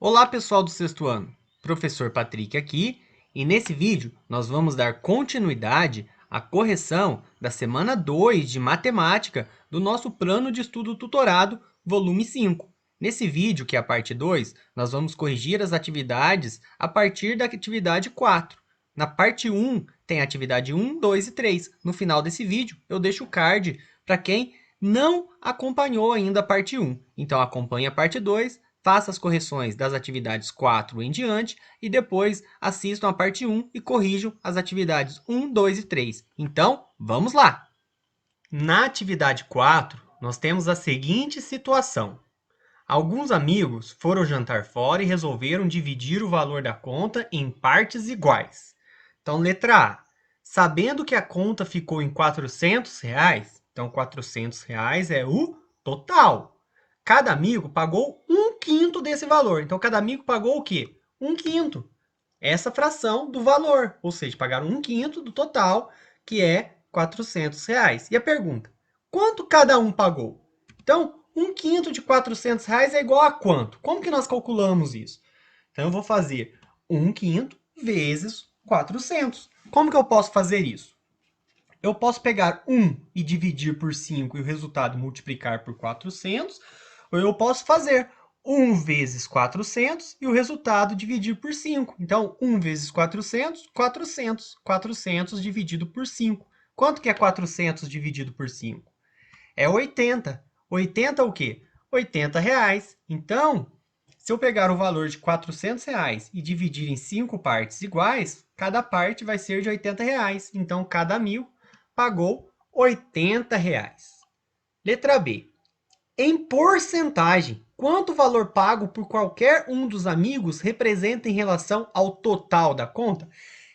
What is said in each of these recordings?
Olá pessoal do sexto ano, professor Patrick aqui, e nesse vídeo nós vamos dar continuidade à correção da semana 2 de matemática do nosso plano de estudo tutorado, volume 5. Nesse vídeo, que é a parte 2, nós vamos corrigir as atividades a partir da atividade 4. Na parte 1 tem a atividade 1, 2 e 3. No final desse vídeo eu deixo o card para quem não acompanhou ainda a parte 1. Então acompanhe a parte 2, faça as correções das atividades 4 em diante e depois assistam a parte 1 e corrijam as atividades 1, 2 e 3. Então, vamos lá! Na atividade 4, nós temos a seguinte situação. Alguns amigos foram jantar fora e resolveram dividir o valor da conta em partes iguais. Então, letra A. Sabendo que a conta ficou em R$ 400, então R$ 400 é o total. Cada amigo pagou 1/5 desse valor. Então, cada amigo pagou o quê? 1/5. Essa fração do valor. Ou seja, pagaram 1/5 do total, que é R$ 400. E a pergunta? Quanto cada um pagou? Então, 1/5 de R$ 400 é igual a quanto? Como que nós calculamos isso? Então, eu vou fazer 1/5 vezes 400. Como que eu posso fazer isso? Eu posso pegar 1 e dividir por 5 e o resultado multiplicar por 400, ou eu posso fazer 1 vezes 400 e o resultado dividir por 5. Então, 1 vezes 400, 400. 400 dividido por 5. Quanto que é 400 dividido por 5? É 80. 80 o quê? R$ 80. Então, se eu pegar o valor de R$ 400 e dividir em 5 partes iguais, cada parte vai ser de R$ 80. Então, cada amigo pagou R$ 80. Letra B. Em porcentagem, quanto o valor pago por qualquer um dos amigos representa em relação ao total da conta?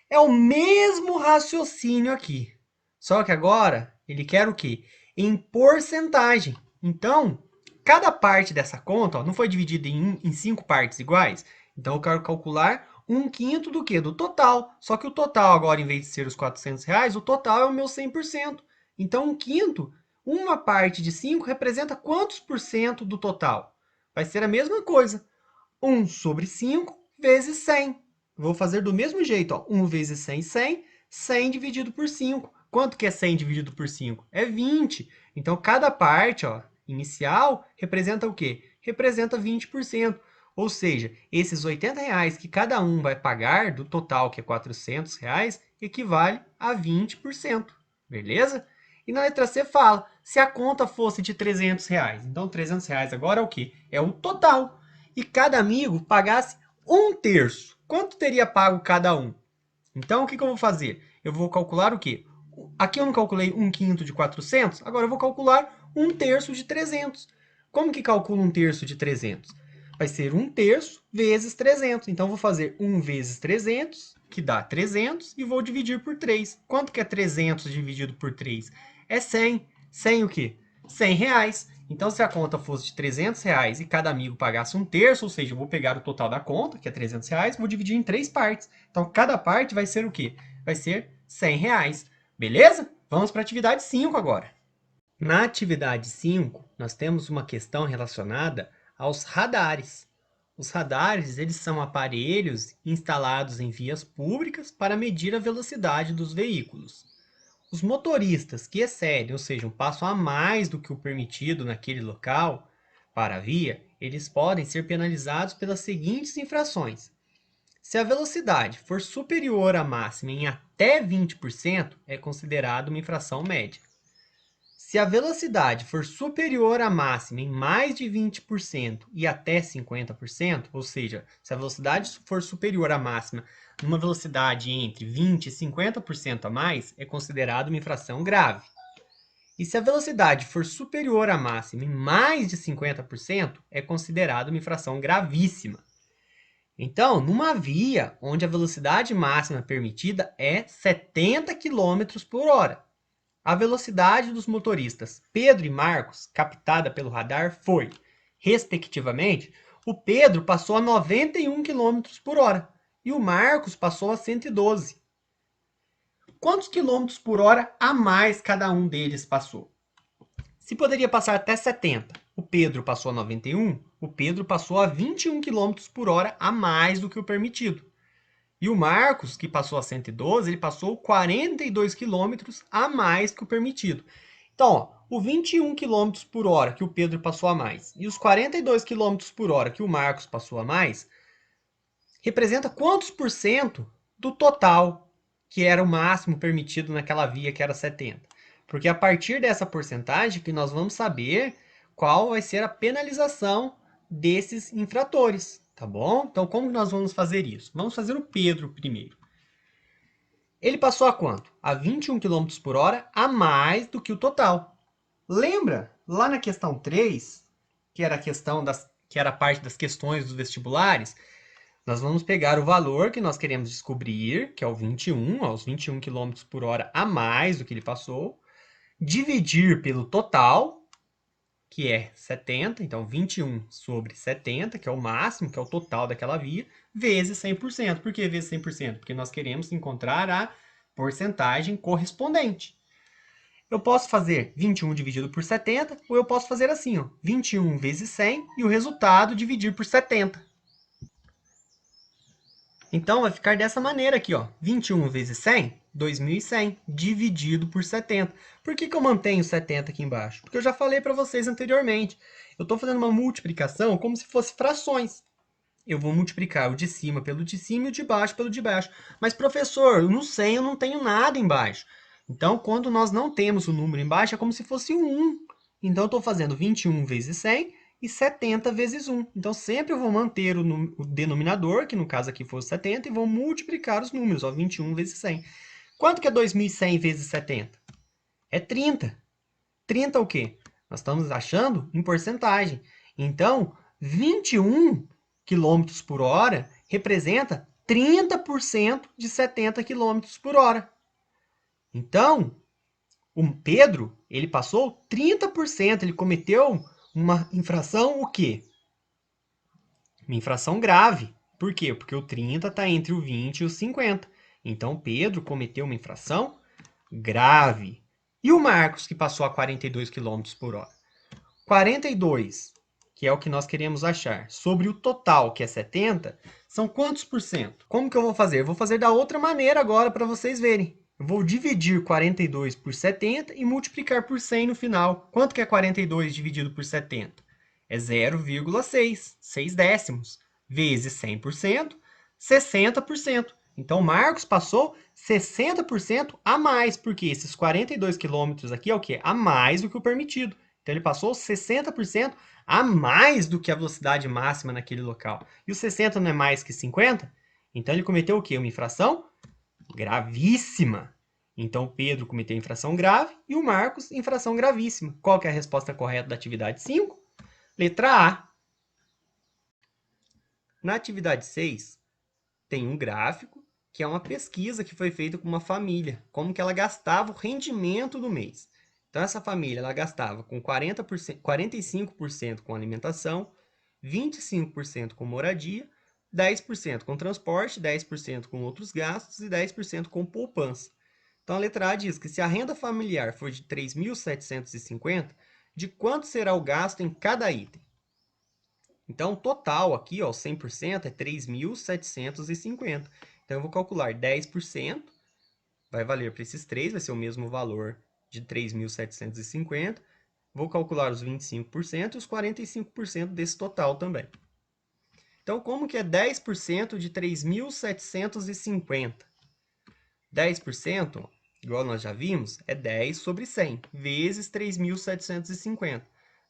É o mesmo raciocínio aqui. Só que agora ele quer o quê? Em porcentagem. Então, cada parte dessa conta não foi dividida em 5 partes iguais? Então, eu quero calcular 1/5 do quê? Do total. Só que o total agora, em vez de ser os R$ 400, o total é o meu 100%. Então, 1/5, uma parte de 5 representa quantos por cento do total? Vai ser a mesma coisa. 1 sobre 5 vezes 100. Vou fazer do mesmo jeito, ó. 1 vezes 100, 100. 100 dividido por 5. Quanto que é 100 dividido por 5? É 20. Então, cada parte, ó, inicial representa o quê? Representa 20%. Ou seja, esses R$ 80 que cada um vai pagar do total, que é R$ 400, equivale a 20%. Beleza? E na letra C fala, se a conta fosse de R$ 300. Então, R$ 300 agora é o quê? É o total. E cada amigo pagasse 1/3. Quanto teria pago cada um? Então, o que eu vou fazer? Eu vou calcular o quê? Aqui eu não calculei 1/5 de 400, agora eu vou calcular 1/3 de 300. Como que calcula 1/3 de 300? Vai ser 1/3 vezes 300. Então, eu vou fazer 1 vezes 300, que dá 300, e vou dividir por 3. Quanto que é 300 dividido por 3? É 100. 100 o quê? R$ 100. Então, se a conta fosse de R$ 300 e cada amigo pagasse 1/3, ou seja, eu vou pegar o total da conta, que é R$ 300, vou dividir em 3 partes. Então, cada parte vai ser o quê? Vai ser R$ 100. Beleza? Vamos para a atividade 5 agora. Na atividade 5, nós temos uma questão relacionada aos radares. Os radares, eles são aparelhos instalados em vias públicas para medir a velocidade dos veículos. Os motoristas que excedem, ou seja, passam a mais do que o permitido naquele local para a via, eles podem ser penalizados pelas seguintes infrações. Se a velocidade for superior à máxima em até 20%, é considerado uma infração média. Se a velocidade for superior à máxima em mais de 20% e até 50%, ou seja, se a velocidade for superior à máxima numa velocidade entre 20% e 50% a mais, é considerado uma infração grave. E se a velocidade for superior à máxima em mais de 50%, é considerado uma infração gravíssima. Então, numa via onde a velocidade máxima permitida é 70 km por hora, a velocidade dos motoristas Pedro e Marcos, captada pelo radar, foi, respectivamente, o Pedro passou a 91 km por hora e o Marcos passou a 112. Quantos quilômetros por hora a mais cada um deles passou? Se poderia passar até 70, O Pedro passou a 91, o Pedro passou a 21 km por hora a mais do que o permitido. E o Marcos, que passou a 112, ele passou 42 km a mais que o permitido. Então, ó, o 21 km por hora que o Pedro passou a mais e os 42 km por hora que o Marcos passou a mais, representa quantos por cento do total que era o máximo permitido naquela via que era 70? Porque a partir dessa porcentagem que nós vamos saber qual vai ser a penalização desses infratores, tá bom? Então, como nós vamos fazer isso? Vamos fazer o Pedro primeiro. Ele passou a quanto? A 21 km por hora a mais do que o total. Lembra lá na questão 3, que era a questão que era a parte das questões dos vestibulares? Nós vamos pegar o valor que nós queremos descobrir, que é o 21, aos 21 km por hora a mais do que ele passou, dividir pelo total, que é 70, então 21 sobre 70, que é o máximo, que é o total daquela via, vezes 100%. Por que vezes 100%? Porque nós queremos encontrar a porcentagem correspondente. Eu posso fazer 21 dividido por 70, ou eu posso fazer assim, ó, 21 vezes 100 e o resultado dividir por 70. Então, vai ficar dessa maneira aqui, ó. 21 vezes 100, 2.100, dividido por 70. Por que eu mantenho 70 aqui embaixo? Porque eu já falei para vocês anteriormente. Eu estou fazendo uma multiplicação como se fosse frações. Eu vou multiplicar o de cima pelo de cima e o de baixo pelo de baixo. Mas, professor, no 100 eu não tenho nada embaixo. Então, quando nós não temos o número embaixo, é como se fosse um 1. Então, eu estou fazendo 21 vezes 100 e 70 vezes 1. Então, sempre eu vou manter o denominador, que no caso aqui foi 70, e vou multiplicar os números, ó, 21 vezes 100. Quanto que é 2.100 vezes 70? É 30. 30 o quê? Nós estamos achando em porcentagem. Então, 21 km por hora representa 30% de 70 km por hora. Então, o Pedro, ele passou 30%, ele cometeu uma infração o quê? Uma infração grave. Por quê? Porque o 30 está entre o 20 e o 50. Então, Pedro cometeu uma infração grave. E o Marcos, que passou a 42 km por hora? 42, que é o que nós queremos achar, sobre o total, que é 70, são quantos por cento? Como que eu vou fazer? Eu vou fazer da outra maneira agora para vocês verem. Eu vou dividir 42 por 70 e multiplicar por 100 no final. Quanto que é 42 dividido por 70? É 0,6, 6 décimos, vezes 100%, 60%. Então, Marcos passou 60% a mais, porque esses 42 quilômetros aqui é o quê? A mais do que o permitido. Então, ele passou 60% a mais do que a velocidade máxima naquele local. E o 60 não é mais que 50? Então, ele cometeu o quê? Uma infração gravíssima. Então, o Pedro cometeu infração grave e o Marcos, infração gravíssima. Qual que é a resposta correta da atividade 5? Letra A. Na atividade 6, tem um gráfico, que é uma pesquisa que foi feita com uma família, como que ela gastava o rendimento do mês. Então, essa família ela gastava com 40%, 45% com alimentação, 25% com moradia, 10% com transporte, 10% com outros gastos e 10% com poupança. Então, a letra A diz que se a renda familiar for de 3.750, de quanto será o gasto em cada item? Então, o total aqui, ó, 100% é 3.750. Então, eu vou calcular 10%, vai valer para esses três, vai ser o mesmo valor de 3.750. Vou calcular os 25% e os 45% desse total também. Então, como que é 10% de 3.750? 10%, igual nós já vimos, é 10 sobre 100, vezes 3.750.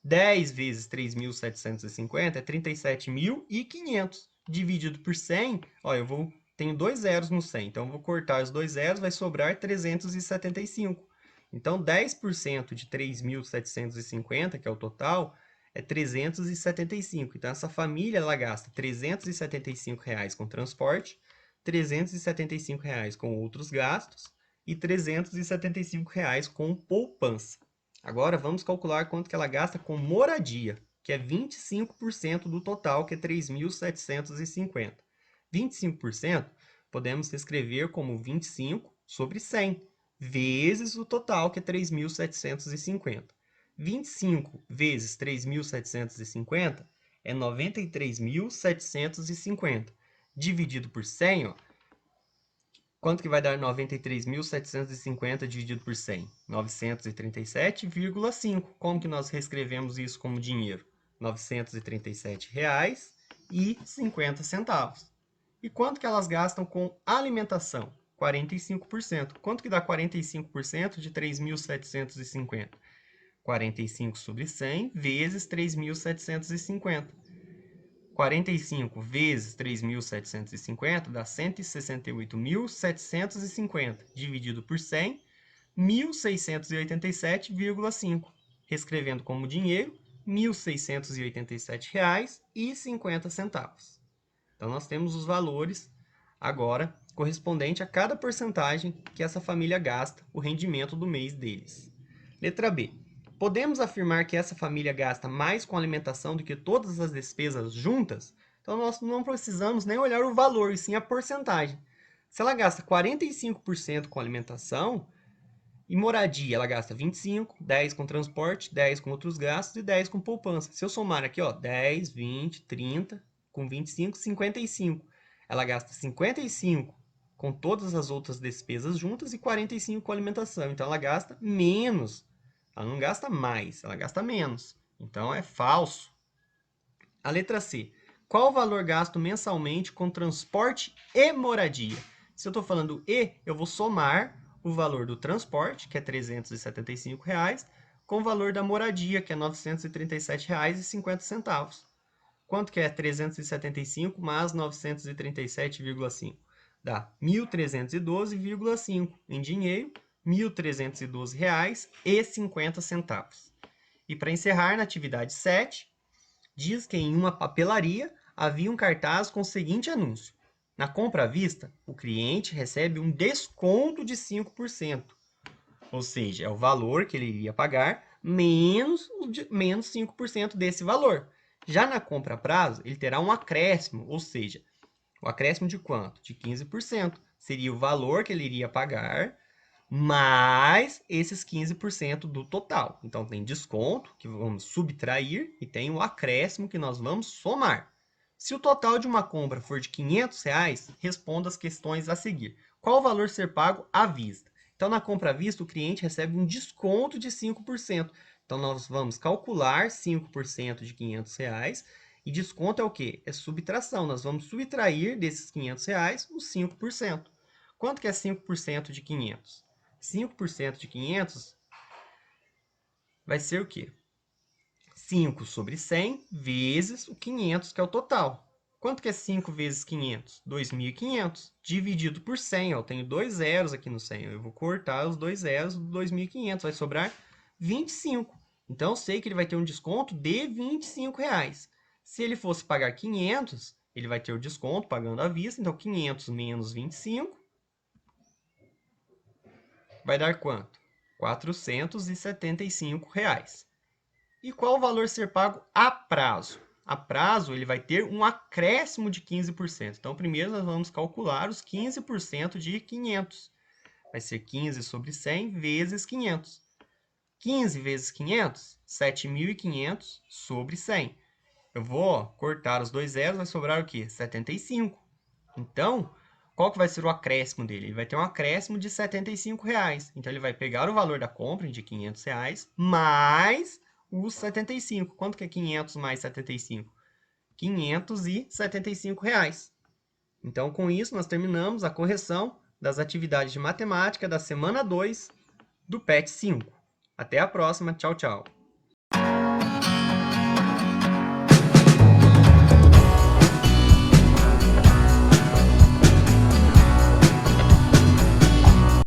10 vezes 3.750 é 37.500. Dividido por 100, ó, tenho dois zeros no 100, então eu vou cortar os dois zeros, vai sobrar 375. Então, 10% de 3.750, que é o total, é 375. Então, essa família ela gasta R$ 375 com transporte, R$ 375 com outros gastos e R$ 375 com poupança. Agora, vamos calcular quanto que ela gasta com moradia, que é 25% do total, que é 3.750. 25% podemos escrever como 25 sobre 100, vezes o total, que é 3.750. 25 vezes 3.750 é 93.750. Dividido por 100, ó, quanto que vai dar 93.750 dividido por 100? 937,5. Como que nós reescrevemos isso como dinheiro? R$ 937,50. E quanto que elas gastam com alimentação? 45%. Quanto que dá 45% de 3.750? 45 sobre 100 vezes 3.750. 45 vezes 3.750 dá 168.750. Dividido por 100, 1.687,5. Reescrevendo como dinheiro, R$ 1.687,50. Então, nós temos os valores agora correspondente a cada porcentagem que essa família gasta, o rendimento do mês deles. Letra B. Podemos afirmar que essa família gasta mais com alimentação do que todas as despesas juntas? Então, nós não precisamos nem olhar o valor, e sim a porcentagem. Se ela gasta 45% com alimentação, e moradia, ela gasta 25, 10 com transporte, 10 com outros gastos e 10 com poupança. Se eu somar aqui, ó, 10, 20, 30, com 25, 55. Ela gasta 55 com todas as outras despesas juntas e 45 com alimentação. Então, ela gasta menos. Ela não gasta mais, ela gasta menos. Então, é falso. A letra C. Qual o valor gasto mensalmente com transporte e moradia? Se eu estou falando e, eu vou somar o valor do transporte, que é R$ 375, com o valor da moradia, que é R$ 937,50. Quanto que é 375 mais 937,5? Dá R$ 1.312,5. Em dinheiro, R$ 1.312,50. E para encerrar, na atividade 7, diz que em uma papelaria havia um cartaz com o seguinte anúncio: na compra à vista, o cliente recebe um desconto de 5%. Ou seja, é o valor que ele iria pagar menos 5% desse valor. Já na compra a prazo, ele terá um acréscimo, ou seja, o acréscimo de quanto? De 15%. Seria o valor que ele iria pagar mais esses 15% do total. Então, tem desconto, que vamos subtrair, e tem o acréscimo, que nós vamos somar. Se o total de uma compra for de R$ 500, responda as questões a seguir. Qual o valor ser pago à vista? Então, na compra à vista, o cliente recebe um desconto de 5%. Então, nós vamos calcular 5% de R$ 500, e desconto é o quê? É subtração. Nós vamos subtrair desses R$ 500 os 5%. Quanto que é 5% de 500? 5% de 500 vai ser o quê? 5 sobre 100 vezes o 500, que é o total. Quanto que é 5 vezes 500? 2.500. Dividido por 100. Ó, eu tenho 2 zeros aqui no 100. Eu vou cortar os 2 zeros do 2.500. Vai sobrar 25. Então, eu sei que ele vai ter um desconto de R$ 25. Se ele fosse pagar 500, ele vai ter o desconto pagando à vista. Então, 500 menos 25 vai dar quanto? R$ 475. E qual o valor ser pago a prazo? A prazo, ele vai ter um acréscimo de 15%. Então, primeiro nós vamos calcular os 15% de 500. Vai ser 15 sobre 100 vezes 500. 15 vezes 500, 7.500 sobre 100. Eu vou cortar os dois zeros, vai sobrar o quê? 75. Então, qual que vai ser o acréscimo dele? Ele vai ter um acréscimo de R$ 75. Então, ele vai pegar o valor da compra de R$ 500 mais os 75. Quanto que é 500 mais 75? R$ 575. Então, com isso, nós terminamos a correção das atividades de matemática da semana 2 do PET 5. Até a próxima. Tchau, tchau.